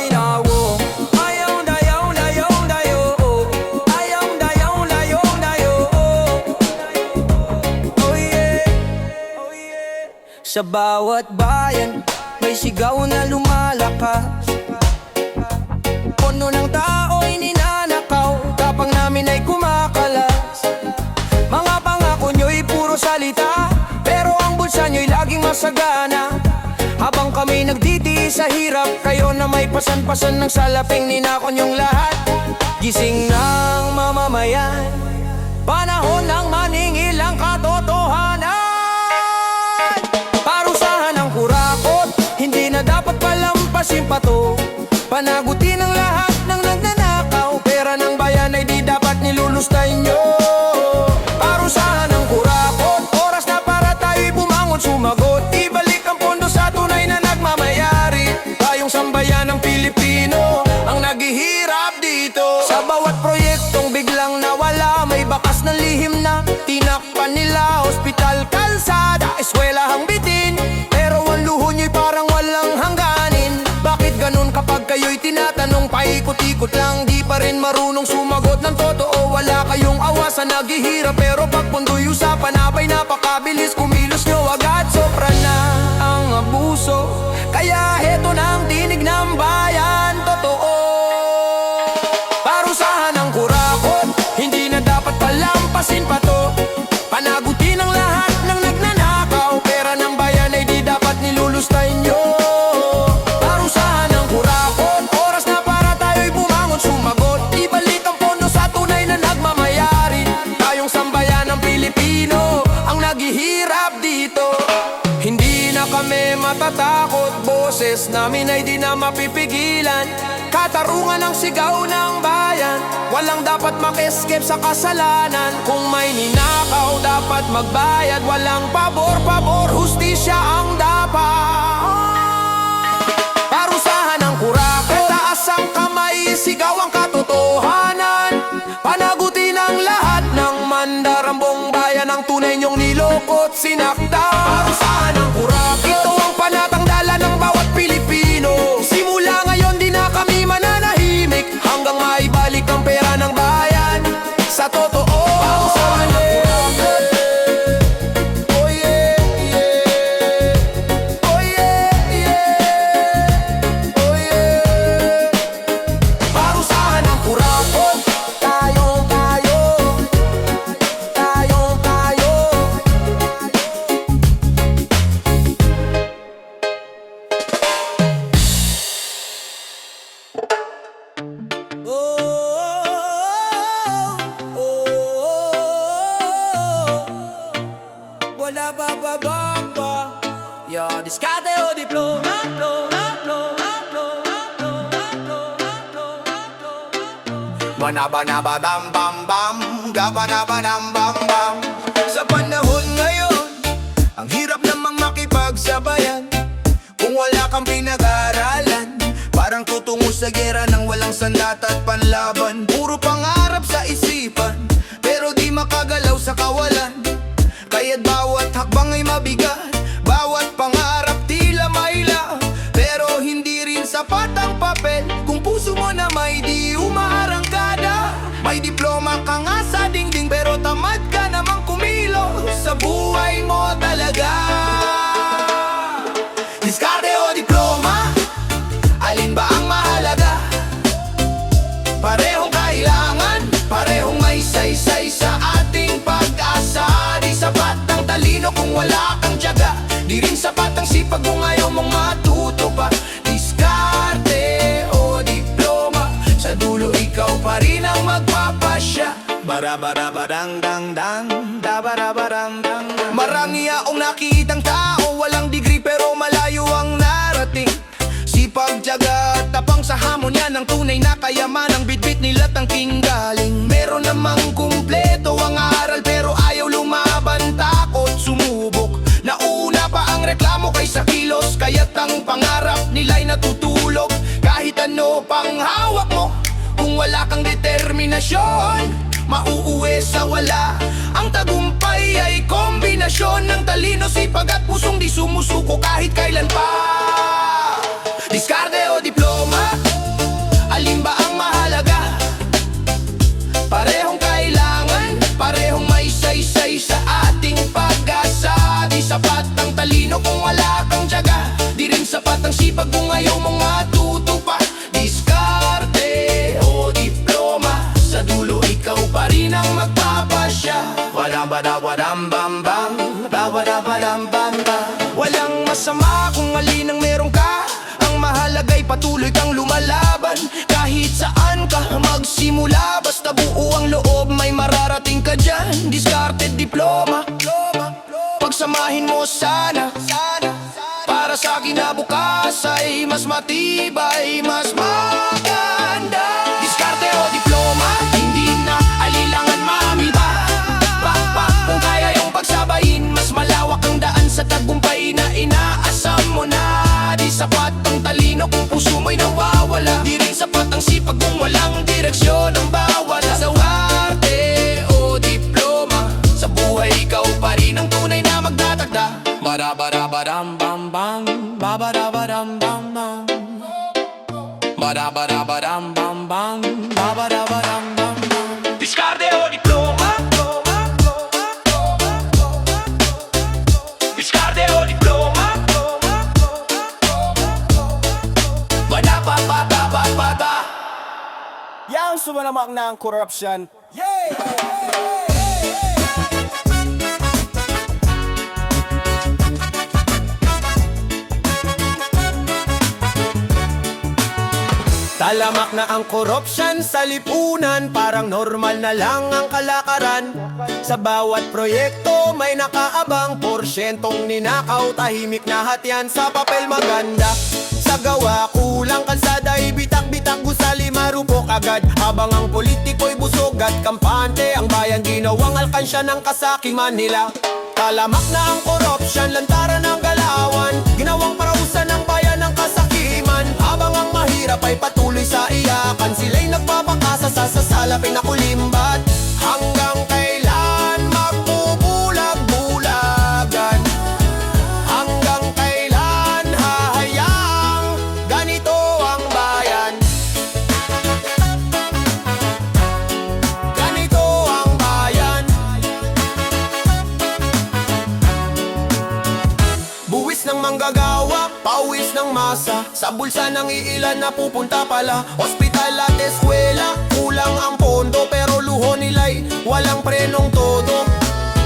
Inawo ayaw dayaw dayaw dayo, ayaw dayaw dayaw dayo. Oh yeah, oh yeah. Sa bawat bayan may sigaw na lumalakas, puno ng tao'y ninanakaw, tapang namin ay kumakalas. Mga pangako nyo'y puro salita, pero ang bulsa nyo'y laging masagana. Habang kami nagtitiis sa hirap, kayo na may pasan-pasan ng salaping ninako nyong lahat. Gising ng mamamayan, panahon ng maningil ang katotohanan. Parusahan ang kurakot, hindi na dapat palampasin pa to. Panagutin ang lahat ng nagnanakaw, pera ng bayan ay di dapat nilulustay nyo. Parusahan ang kurakot, oras na para tayo'y bumangon, sumagot. Ibalik ang pondo sa tunay na nagmamayari. Tayong sambayan ng Pilipino ang naghihirap dito. Sa bawat proyektong biglang nawala, may bakas ng lihim na tinakpan nila. Hospital, kalsada, eskwelahang bitin, pero ang luho nyo'y parang walang hangganin. Bakit ganun kapag kayo'y tinatanong, paikot-ikot lang, di pa rin marunong sumagot ng totoo? Wala kayong awa sa naghihirap, pero pag pundo'y usapan, abay napakabilis kumilos nyo agad. Sobra na ang abuso, kaya heto na ang tinig ng bayan. Totoo, parusahan ang kurakot, hindi na dapat palampasin pa to. Panagutin ang lahat ng nagnanakaw, pera ng bayan ay di dapat nilulustay nyo. Parusahan ang kurakot, oras na para tayo'y bumangon, sumagot. Ibalik ang pondo sa tunay na nagmamayari. Tayong sambayan ng Pilipino ang naghihirap dito. Hindi na kami matatakot, boses namin ay di na mapipigilan. Katarungan ang sigaw ng bayan, walang dapat mak-escape sa kasalanan. Kung may ninakaw, dapat magbayad, walang pabor-pabor, hustisya ang dapat. Parusahan ang kurakot, taas ang kamay, sigaw ang katotohanan. Panagutin ang lahat ng mandarambong bayan, ang tunay nyong nilokot, sinaktan. Parusahan ang kurakot, ito ang panatangdalan ng bawat Pilipino. Simula ngayon di na kami mananahimik, hanggang maibalik ang pera ng bayan sa totoo. Parusahan ang kurakot, oh yeah, yeah. Oh yeah, yeah. Oh yeah. Parusahan ang kurakot, tayong tayo, tayong tayo. Wala ba ba ba ba? Yo, diskarte o diploma, Banabanabadam bam bam, gabanabadam bam bam. Sa panahon ngayon, ang hirap namang makipagsabayan kung wala kang pinag-aaralan. Parang tutungo sa gera nang walang sandat at panlaban. Puro pangarap sa isipan, pero di makagalaw sa kawalan. Kaya't bawat hakbang ay mabigat, bawat pangarap tila maila, pero hindi rin sapat ang papel kung puso mo na may di umaarangkada. May diploma ka nga sa dingding, pero tamad ka namang kumilos sa buhay mo talaga. Diskarte o diploma, alin ba ang mahalaga? Parehong kailangan, parehong may saysay sa ating pag-asa. Di sapat ang talino kung wala kang tiyaga, di rin sapat ang sipag kung ayaw mong matuto pa. Diskarte o diploma, sa dulo ikaw pa rin ang magpapasya. Barabarabarang-dang-dang, dabarabarang-dang. Marami akong nakitang tao, walang degree pero malayo ang narating. Sipag, tiyaga at tapang sa hamon, yan ang tunay na kayamanang bitbit nila tangking galing. Meron namang kumpleto ang aral pero ayaw lumaban, takot sumubok. Nauna pa ang reklamo kaysa kilos, kaya't ang pangarap nila'y natutulog. Kahit ano pang hawak mo, kung wala kang determinasyon, mauuwi sa wala. Ang tagumpay ay kombinasyon ng talino, sipag at pusong di sumusuko kahit kailan pa. Diskarte o diploma, alin ba ang mahalaga? Parehong kailangan, parehong may saysay sa ating pag-asa. Di sapat ang talino kung wala kang tiyaga, di rin sapat ang sipag kung ayaw mong matuto pa. Diskarte o diploma, sa dulo ikaw pa rin ang magpapasya. Wadam-bada-wadam-bam-bam, ba-wada-badam-bam-bam. Walang masama kung alin ang meron ka, ang mahalaga'y patuloy kang lumalaban. Kahit saan ka magsimula, basta buo ang loob, may mararating ka dyan. Diskarte, diploma, pagsamahin mo sana, para sa kinabukasan mas matibay, mas maganda. Diskarte o diploma, hindi na alilangan mamita. Kung kaya yung pagsabayin, mas malawak ang daan sa tagumpay na inaasam mo na. Di sapat ang talino kung puso mo'y nawawala, di rin sapat ang sipag kung walang direksyon ang bawat. Sa arte o diploma, sa buhay ikaw pa rin ang tunay na magtatakda. Ba-da-ba-da-ba-dam-bam-bam, ba-ba-da-ba-dam-bam-bam, ba-da-ba-da-ba-dam-bam-bam, ba-ba-da-ba-dam-bam-bam. Diskarte o diploma, diskarte o diploma, ba-da-ba-ba-ba-ba-ba. Yang sumalamak ng korupsyon. Talamak na ang korupsyon sa lipunan, parang normal na lang ang kalakaran. Sa bawat proyekto may nakaabang porsyentong ninakaw, tahimik na hatian sa papel maganda. Sa gawa kulang kalsada, ibitak-bitak gusali marupok agad, habang ang politiko'y busog at kampante. Ang bayan ginawang alkansya ng kasakiman nila. Talamak na ang korupsyon, lantaran ng galawan, ginawang parausan ng bayan ng kasakiman. Habang ang mahirap ay patuloy sa iyakan, sila'y nagpapakasa sa sasalapin na kulimbat. Hanggang kailan magbubulag-bulagan? Hanggang kailan hahayaang ganito ang bayan? Ganito ang bayan. Buwis ng manggagawa, pawis ng masa, sa bulsa ng iilan na pupunta pala. Hospital at eskwela, kulang ang pondo, pero luho nila'y walang prenong todo.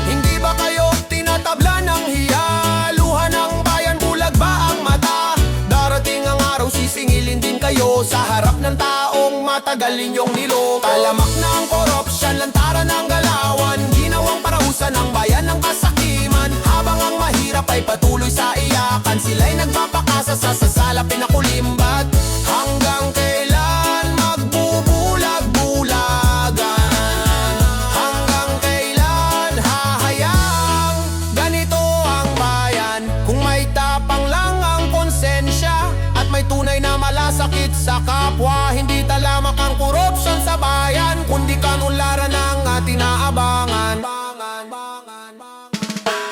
Hindi ba kayo tinatabla ng hiya? Luha ng bayan, bulag ba ang mata? Darating ang araw, sisingilin din kayo sa harap ng taong matagal ninyong niloko. Talamak na ang korupsyon, lantaran ng galawan, ginawang parausan ng bayan ng kasakiman. Habang ang mahirap ay patuloy sa iyakan, sila'y nagpapakasa sa sasalapin na kulimbat. Hanggang kailan magbubulag-bulagan? Hanggang kailan hahayaang ganito ang bayan? Kung may tapang lang ang konsensya at may tunay na malasakit sa kapwa, hindi talamak ang korupsyon sa bayan, kundi kanularan ng ating naabangan.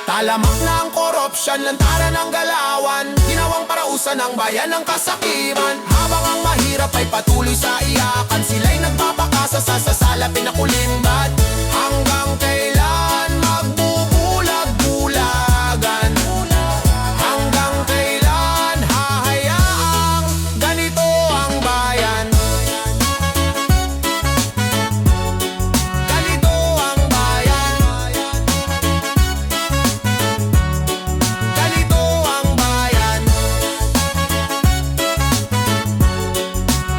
Talamak na ang korupsyon, lantaran ng galawan, ginawang parausan ng bayan ng kasakiman. Habang ang mahirap ay patuloy sa iyakan, sila'y nagpapakasa sa sasalapin na kulimbat. Hanggang kailan magbubulag-bulagan? Hanggang kailan hahayaang ganito ang bayan? Ganito ang bayan. Ganito ang bayan.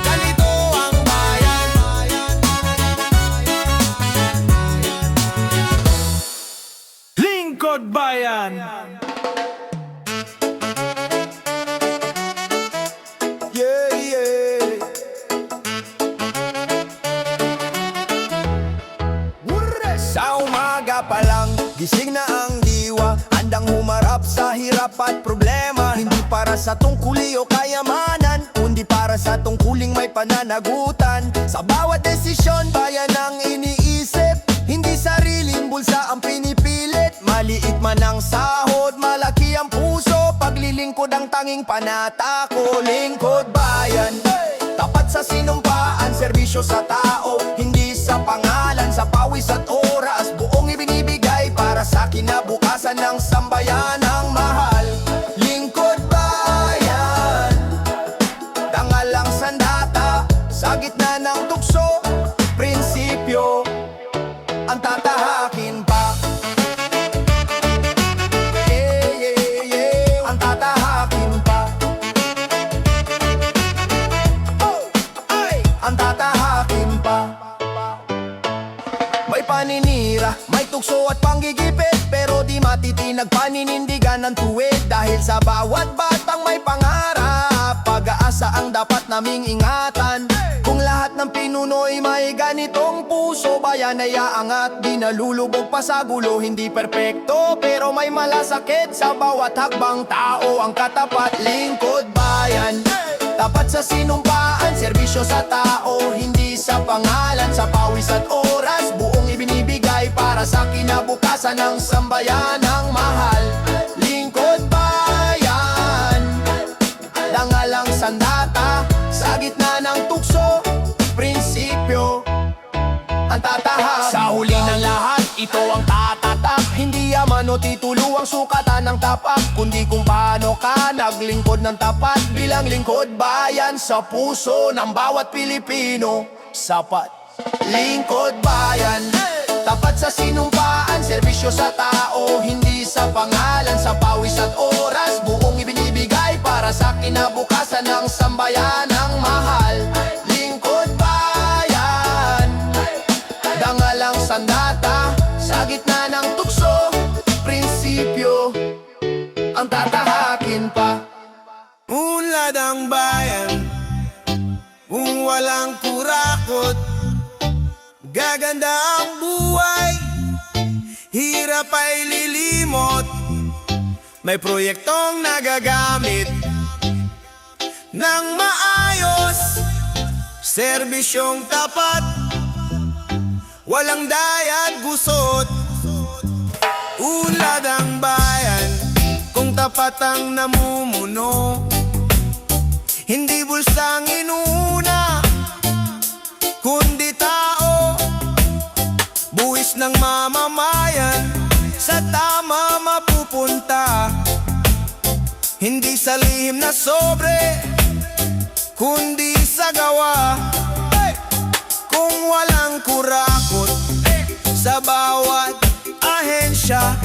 Ganito ang bayan. Lingkod Bayan. Yeah, yeah. Sa umaga pa lang, gising na ang diwa, handang humarap sa hirap at problema. Hindi para sa tungkuli o kayamanan, kundi para sa tungkuling may pananagutan. Sa bawat desisyon, bayan ang iniisip, hindi sariling bulsa ang pinipilit. Maliit man ang sahod, malaki ang puso, paglilingkod lingkod ang tanging panata ko. Lingkod bayan, tapat sa sinumpaan, serbisyo sa tao, hindi sa pangalan, sa pawis at oras, buong ibinibigay para sa kinabukasan ng sambayanang mahal. Lingkod bayan, dangalang sandata, sa gitna ng tukso, prinsipyo, ang tatahakin pa. Ang tatahakin pa. Ang tatahakin pa. May paninira, may tukso at panggigipit, pero di matitinag paninindigan ng tuwid. Dahil sa bawat batang may pangarap, pag-aasa ang dapat naming ingatan. Kung lahat ng pinuno'y may ganitong puso, bayan ay aangat, di nalulubog pa sa gulo. Hindi perpekto, pero may malasakit sa bawat hakbang tao. Ang katapat, lingkod bayan, tapat sa sinumpaan, serbisyo sa tao, hindi sa pangalan, sa pawis at oras, buong ibinibigay para sa kinabukasan ng sambayanang mahal. Lingkod bayan, dangalang sandata, sa gitna ng tukso, prinsipyo, ang tatahakin. Sa huli ng lahat, ito ang tatatak. Hindi yaman o titulo ang sukatan ng tapak, kundi kung paano ka naglingkod ng tapat bilang lingkod bayan sa puso ng bawat Pilipino. Sapat. Lingkod bayan, tapat sa sinumpaan, serbisyo sa tao, hindi sa pangalan, sa pawis at oras, buong ibinibigay para sa kinabukasan ng sambayanang mahal. Lingkod bayan, dangalang sandata, sa gitna ng tukso, prinsipyo, ang tatahakin pa. Unlad ang bayan, kung walang kurakot, gaganda ang buhay, hirap ay lilimot. May proyektong nagagamit ng maayos, serbisyong tapat, walang dayat gusot. Unlad ang bayan, kung tapat ang namumuno, hindi bulsang inuna, kundi tao, buwis ng mamamayan, sa tama mapupunta. Hindi sa lihim na sobre, kundi sa gawa. Kung walang kurakot sa bawat ahensya,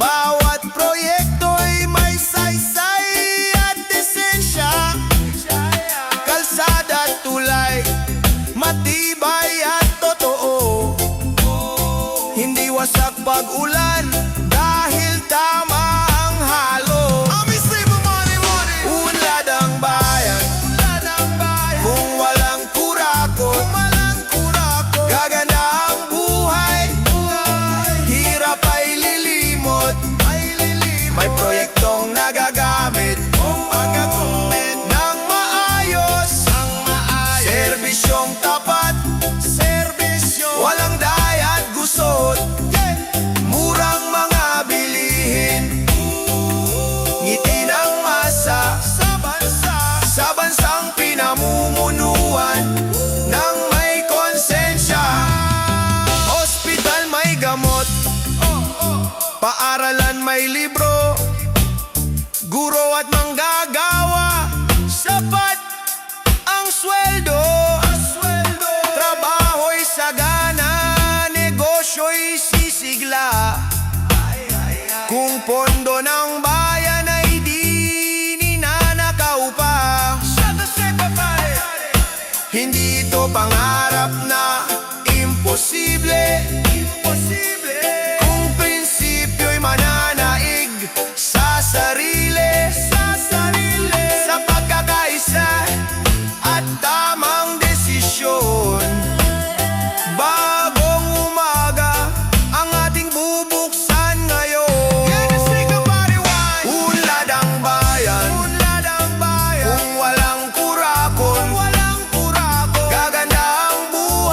bawat proyekto'y may saysay at desensya. Kalsada at tulay, matibay at totoo, hindi wasak pag-ulan dahil tama ang halo. Unlad ang bayan, kung walang kurakot, gaganda ang buhay, hirap ay lilimot. May proyektong nagagamit ng maayos, serbisyong tapat, walang dayat gusot, murang mga bilihin, ngiti ng masa, sa bansang pinamumunuan ng may konsensya. Hospital may gamot, paaralan may libro, guro at manggagawa, sapat ang sweldo. Trabaho'y sagana, negosyo'y sisigla. Kung pondo ng bayan ay di ninanakaw pa, hindi ito pangarap na imposible. Kung prinsipyo'y mananaig sa sarili, sa pagkakaisa at tamang desisyon. Bagong umaga ang ating bubuksan ngayon. Unlad ang bayan, kung walang kurakot, gaganda ang buhay.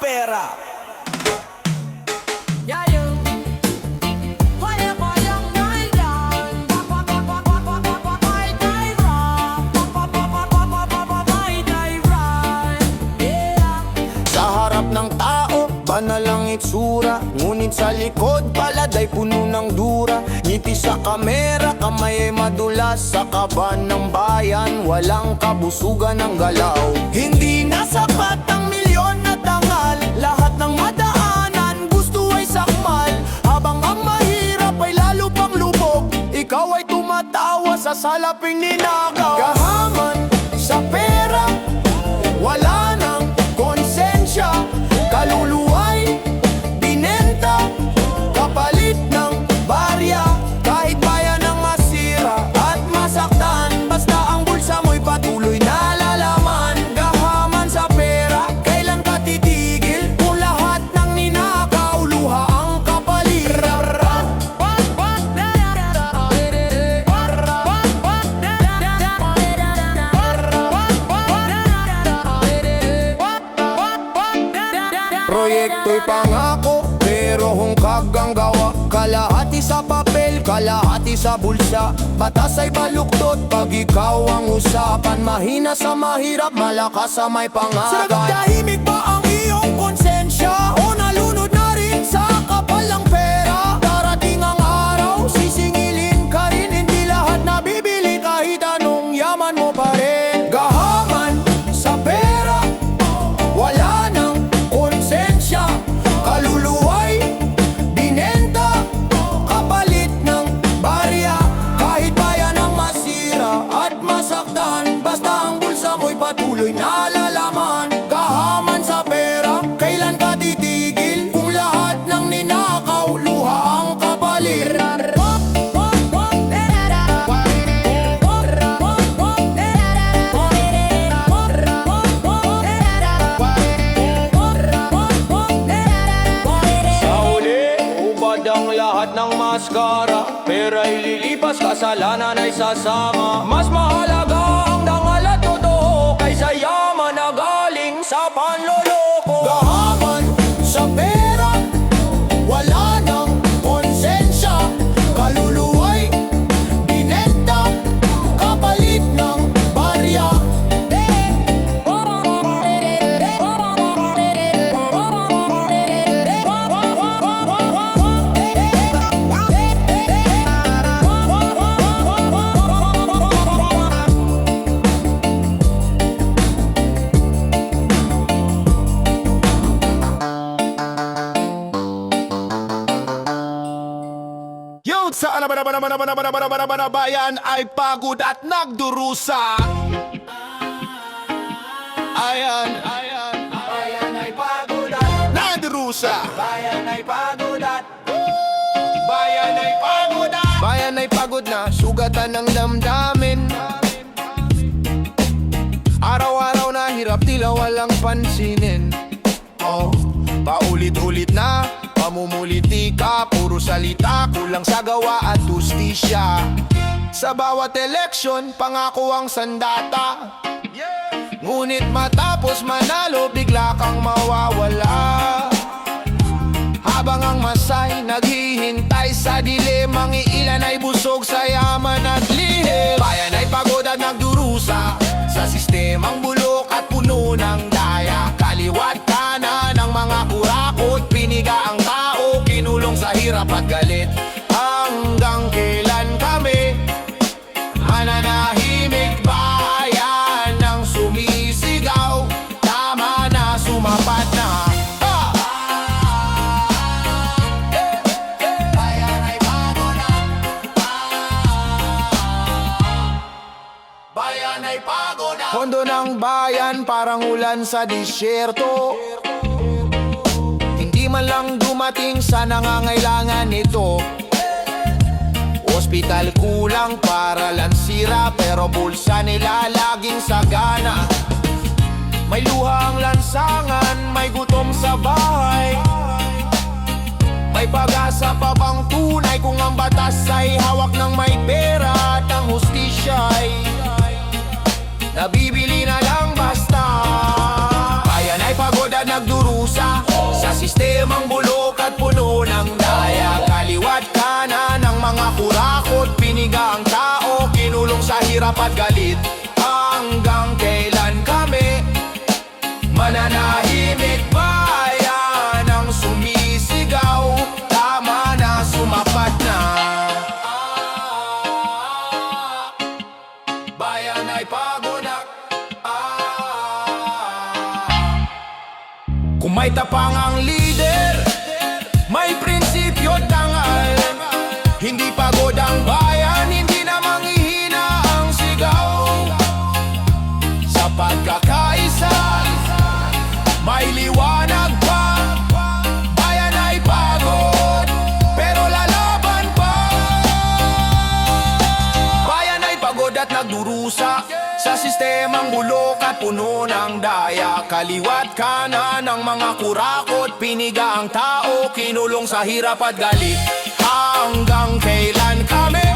pera. Sa harap ng tao, banal ang itsura, ngunit sa likod palada'y puno ng dura. Ngiti sa kamera, kamay ay madulas. Sa kaban ng bayan, walang kabusugan ng galaw. Hindi na sapat ang milyon na tangal, lahat ng madaanan gusto ay sakmal. Habang ang mahirap ay lalo pang lubog, ikaw ay tumatawa sa salaping ninakaw. Kahaman sa pera, wala nang konsensya. Kaluluway binenta, kapalit ng barya. Kahit bayan ang masira at masaktan, basta ang bulsa mo'y patuloy na lalaman. Gahaman sa pera, kailan ka titigil? Kung lahat ng ninakaw, luha ang kapalit. Proyekto'y pangako, pero hungkag ang gawa. Kalahati sa papel, kalahati sa bulsa. Batas ay baluktot pag ikaw ang usapan. Mahina sa mahirap, malakas sa may pangalan. Tahimik ba ang iyong konsensya? O nalunod na rin sa kapal ng pera? Darating ang araw, sisingilin ka rin. Hindi lahat nabibili kahit anong yaman mo pa rin. Gahaman sa pera, wala nang konsensya. Kaluluway binenta, kapalit ng barya. Kahit bayan ang masira at masaktan, basta ang bulsa mo'y patuloy na lalaman. Gahaman sa pera, kailan ka titigil? Kung lahat ng ninakaw, luha ang kapalit. Sa uli, ubad ang lahat ng maskara. Pera'y lilipas, kasalanan ay sasama. Mas mahalaga ang dangal at totoo kaysa yaman na galing sa panloloko. Gahaman sa pera, wala nang konsensya. Kaluluway binenta, kapalit ng barya. Yo, saan na bayan ay pagod at nagdurusa. Ayan, Bayan ay pagod at nagdurusa. bayan ay pagod at Bayan ay pagod at bayan ay pagod na, sugatan ng damdamin. Araw-araw na hirap, tila walang pansinin. Oh, paulit-ulit na pamumuliti ka, puro salita, kulang sa gawa at justisya. Sa bawat eleksyon, pangako ang sandata. Ngunit matapos manalo, bigla kang mawawala. Habang ang masay naghihintay sa dilim, ang iilan ay busog sa yaman at lihim. Bayan ay pagod at nagdurusa sa sistemang bulok at puno ng daya. Kaliwat kanan ng mga kurakot, piniga ang tao, kinulong sa hirap at galit. Hanggang kailan kami mananahimik? Bayan ang sumisigaw, tama na, sumapat na. Bayan ay pagod na, bayan ay pagod na. Pondo ng bayan parang ulan sa disyerto, hindi man lang dumating sa nangangailangan nito. Hospital kulang, para lansira, pero bulsa nila laging sagana. May luha ang lansangan, may gutom sa bahay. May pag-asa pa bang tunay kung ang batas ay hawak ng may pera at ang hustisya ay nabibili na lang basta. Bayan ay pagod at nagdurusa ay pagod at Kung may tapang ang leader, may prinsipyo at dangal. Hindi pagod ang bayan, hindi na manghihina ang sigaw. Sa pagkakaisa, may liwanag pa. Bayan ay pagod, pero lalaban pa. Bayan ay pagod at nagdurusa sa sistemang bulok at puno ng daya. Kaliwat kanan ng mga kurakot, piniga ang tao, kinulong sa hirap at galit. Hanggang kailan kami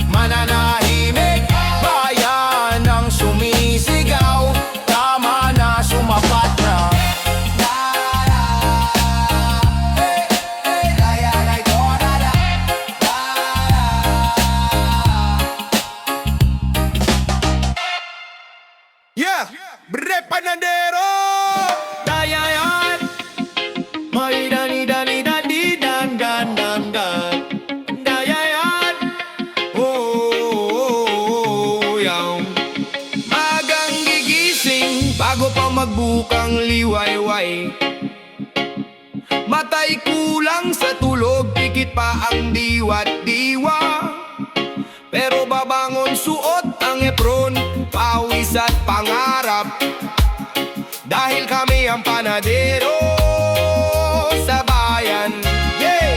mananahimik? Bayan ang sumisigaw, tama na, sumapat na. Bayan ay tonada. Yeah! Bre Panadero! Dayayan! May dani-dani-dani-dan-dan-dan-dan. Dayayan! Oh, yaw. Magang gigising bago pa magbukang liwayway. Matay kulang sa tulog, pikit pa ang diwa't diwa. Pero babangon suot ang epron, pawis at pangarap. Dahil kami ang panadero sa bayan. Yeah!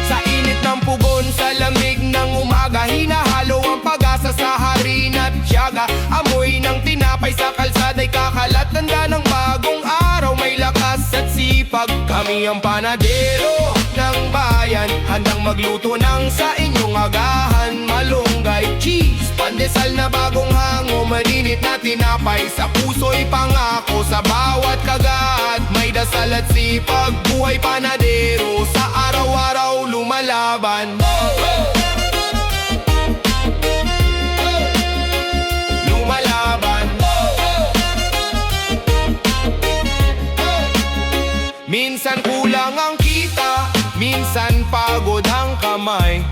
Sa init ng pugon, sa lamig ng umaga, hinahalo ang pag-asa sa harina at tiyaga. Amoy ng tinapay sa kalsada'y kakalat, tanda ng bagong araw, may lakas at sipag. Kami ang panadero ng bayan, handang magluto ng sa inyong agahan. Malunggay, cheese, pandesal na bagong hango, maninit na tinapay, sa puso'y pangako. Sa bawat kagat, may dasal at sipag. Buhay panadero, sa araw-araw lumalaban. Lumalaban. Minsan kulang ang kita, minsan pagod ang kamay,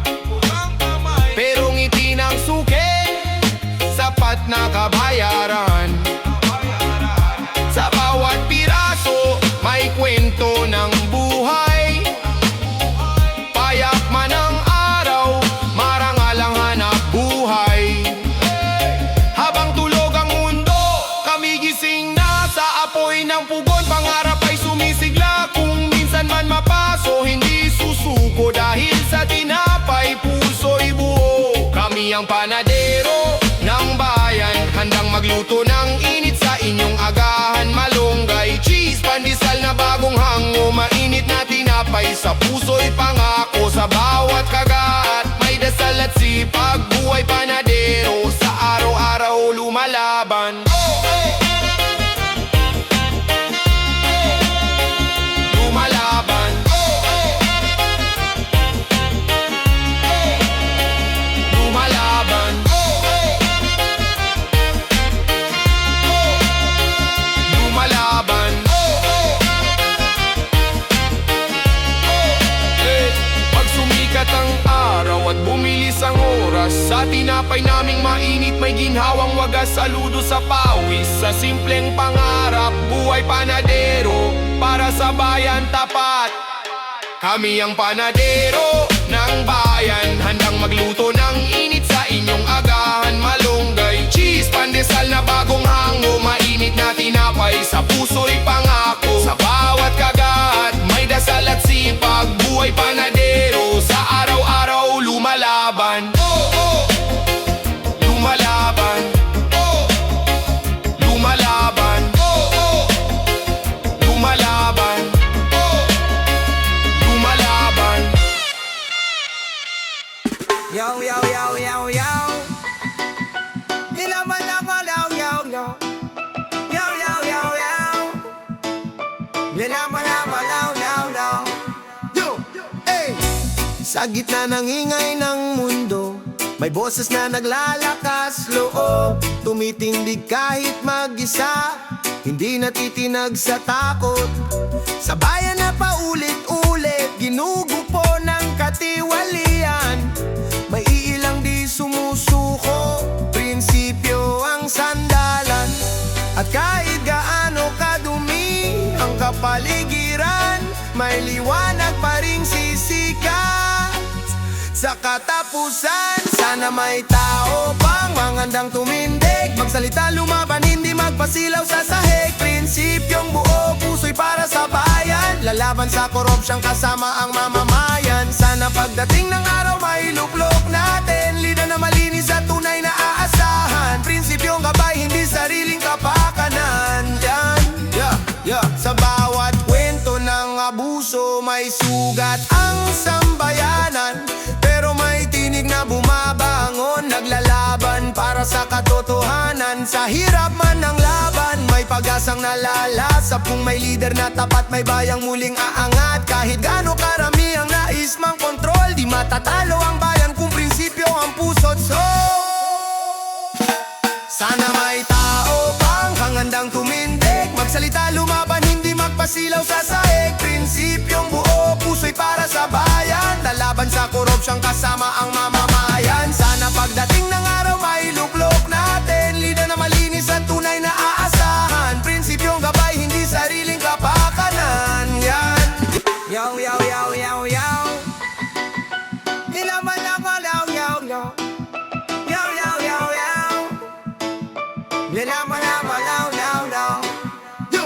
pero ngiti ng suki, sapat na kabayaran. Sa bawat piraso, may kwento ng buhay. Payak man ang araw, marangal ang hanap buhay. Habang tulog ang mundo, kami gising na sa apoy ng pugon. Pangarap ay sumisigla, kung minsan man mapaso, hindi susuko. Dahil sa tinapay, puso'y buo. Kami ang panadero ng bayan, handang magluto ng init sa inyong agahan. Malunggay, cheese, pandesal na bagong hango, mainit na tinapay, sa puso'y pangako. Sa bawat kagat, may dasal at sipag. Buhay panadero, sa araw-araw lumalaban. Lumalaban. Lumalaban. Lumalaban. Pag sumikat ang araw at bumilis ang oras, sa tinapay naming mainit may ginhawang wagas. Saludo sa pawis, sa simpleng pangarap. Buhay panadero, para sa bayan tapat. Kami ang panadero ng bayan, handang magluto ng init sa inyong agahan. Malunggay, cheese, pandesal na bagong hango, mainit na tinapay, sa puso'y pangako. Sa bawat kagat, may dasal at sipag. Buhay panadero, sa araw-araw lumalaban. Lumalaban. Lumalaban. Lumalaban. Lumalaban. Yo, yo, yo, yo, yo. Ilaman ako, yo, yo, yo. Yo, yo, yo, yo. Ilaman ako, yo, yo, yo. Yo! Hey! Sa gitna ng ingay ng mundo, may boses na naglalakas loob. Tumitindig kahit mag-isa, hindi natitinag sa takot. Sa bayan na paulit-ulit, ginugupo ng katiwalian. May iilang di sumusuko, Sa katapusan, sana may tao pang mangandang tumindig, magsalita, lumaban, hindi magpasilaw sa sahig. Prinsipyong buo, puso'y para sa bayan, lalaban sa korupsyong kasama ang mamamayan. Sana pagdating ng araw may luklok natin, lider na malinis at tunay na aasahan. Prinsipyong gabay, hindi sariling kapakanan. Sa bawat kwento ng abuso may sugat ang sambayanan, pero may tinig na bumabangon, naglalaban para sa katotohanan. Sa hirap man ng laban, may pag-asang nalalasap. Kung may lider na tapat, may bayang muling aangat. Kahit gaano karami ang nais mang kontrol, di matatalo ang bayan kung prinsipyo ang puso't sana may tao pang hangandang tumindig, magsalita, lumaban, hindi magpasilaw sa sahig. Prinsipyong buo, puso'y para sa bayan, lalaban sa korupsyong kasama ang mamamayan. Sana pagdating ng araw may luklok natin, lider na malinis at tunay na aasahan. Prinsipyong gabay, hindi sariling kapakanan. Yan. Yo, yo, yo, yo, yo. Ilaman ako, yo, yo, yo. Yo, yo, yo, yo. Ilaman ako, yo, yo, yo.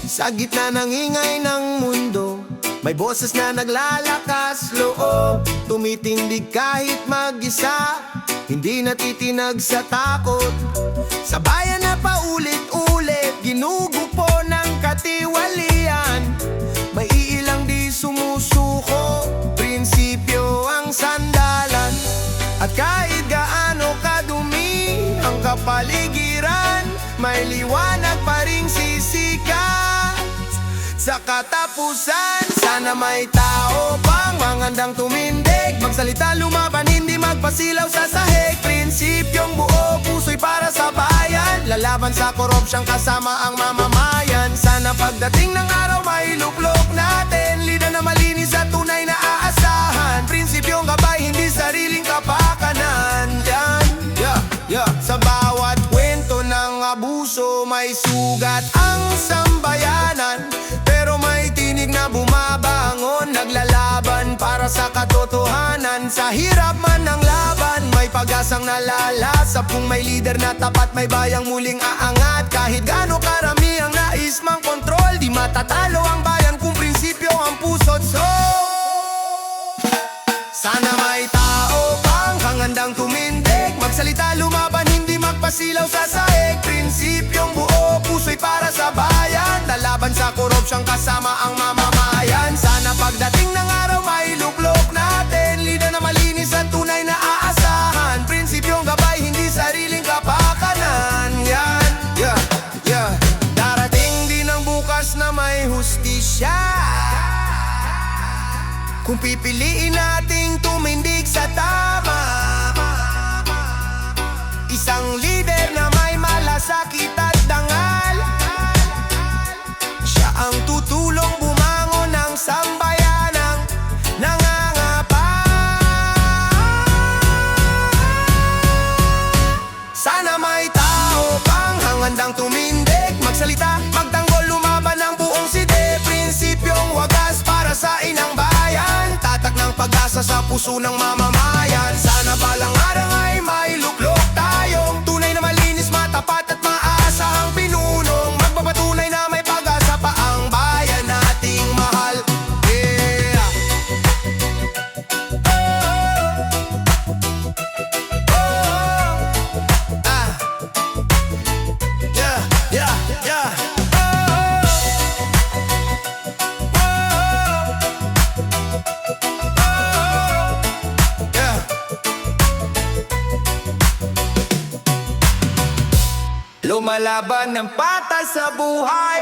Sa gitna ng ingay ng mundo, may boses na naglalakas loob, tumitindig kahit mag-isa, hindi natitinag sa takot. Sa bayan na paulit-ulit, ginugupo ng katiwalian, may iilang di sumusuko, prinsipyo ang sandalan. At kahit gaano kadumi ang kapaligiran, may liwanag pa ring sisikat. Sa katapusan, sana may tao pang mangandang tumindig, magsalita, lumaban, hindi magpasilaw sa sahig. Prinsipyong buo, puso'y para sa bayan, lalaban sa korupsyong kasama ang mamamayan. Sana pagdating ng araw may luklok natin, lider na malinis at tunay na aasahan. Prinsipyong gabay, hindi sariling kapakanan. Sa bawat kwento ng abuso may sugat ang sambayanan, pero may tinig na bumabangon, naglalaban para sa katotohanan. Sa hirap man ng laban, may pag-asang nalalasap. Kung may lider na tapat, may bayang muling aangat. Kahit gaano karami ang nais mang kontrol, di matatalo ang bayan kung prinsipyo ang puso't sana may tao pang hangandang tumindig, magsalita, lumaban, hindi magpasilaw sa sahig. Prinsipyong buo, puso'y para sa bayan, lalaban sa korupsyong kasama ang mamamayan. Sana pagdating ng araw may luklok natin, lider na malinis at tunay na aasahan. Prinsipyong gabay, hindi sariling kapakanan. Darating din ang bukas na may hustisya, kung pipiliin nating tumindig sa tama. Isang lider na may malasakit at dangal, siya ang tutulong bumangon ng sambayanang nangangapa. Sana may tao pang hangandang tumindig, magsalita, magtanggol, lumaban ng buong side. Prinsipyong wagas para sa inang bayan, tatak ng pag-asa sa puso ng mamamayan. Sana balang araw ay may luklok tayong tunay na malinis, matapat at maasahang pinunong, magpapatunay na may pag-asa pa ang bayan nating mahal. Lumalaban ng patas sa buhay.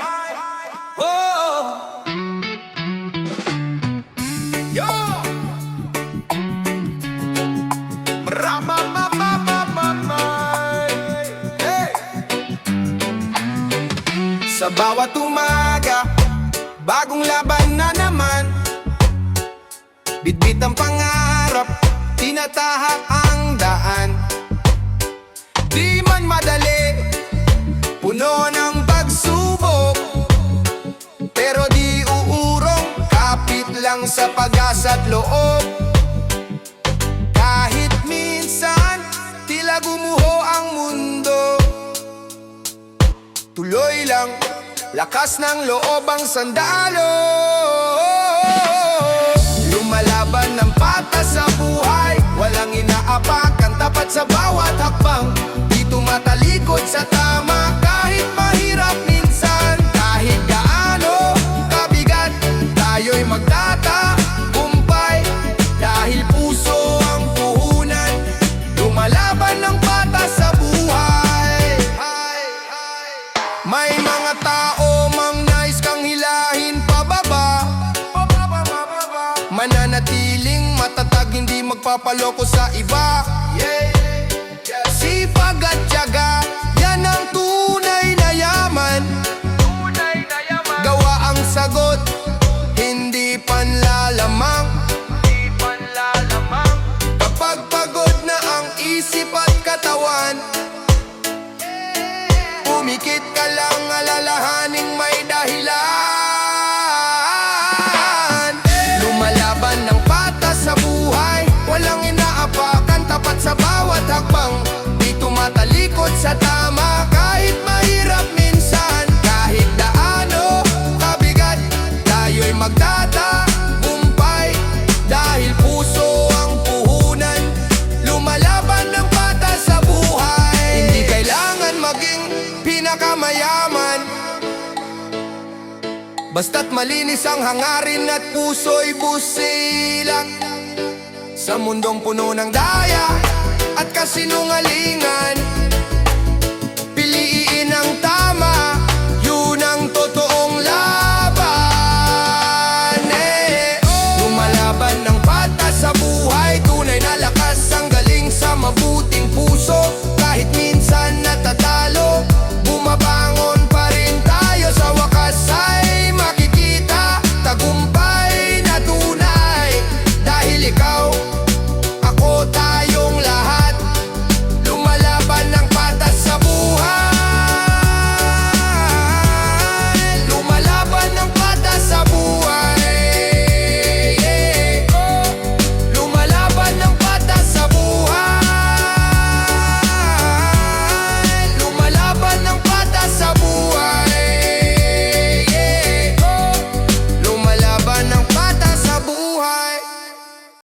Yo! Hey! Sa bawat umaga, bagong laban na naman, bitbit ang pangarap, tinatahak ang daan. Di man madali, puno ng pagsubok, pero di uurong, kapit lang sa pag-asa at loob. lang, lakas ng loob ang sandalo. Lumalaban ng patas sa buhay, walang inaapakan, tapat sa bawat hakbang. Di tumatalikod sa tama kahit mahirap minsan. Kahit gaano kabigat, tayo'y magtatagumpay. Dahil puso ang puhunan, lumalaban ng patas sa buhay. May mga tao mang nais kang hilahin pababa, mananatiling matatag, hindi magpapaloko sa iba. Sipag at tiyaga, yan ang tunay na yaman. Gawa ang sagot, hindi panlalamang. Kapag pagod na ang isip at katawan, pumikit ka lang, alalahaning may dahilan. Lumalaban ng patas sa buhay, walang inaapakan, tapat sa bawat hakbang. Di tumatalikod sa tama kahit mahirap minsan. Kahit daano kabigat, tayo'y magtatagumpay. Dahil puso ang puhunan, lumalaban ng patas sa buhay. Hindi kailangan maging pinakamayaman, basta't malinis ang hangarin at puso'y busilak. Sa mundong puno ng daya at kasinungalingan,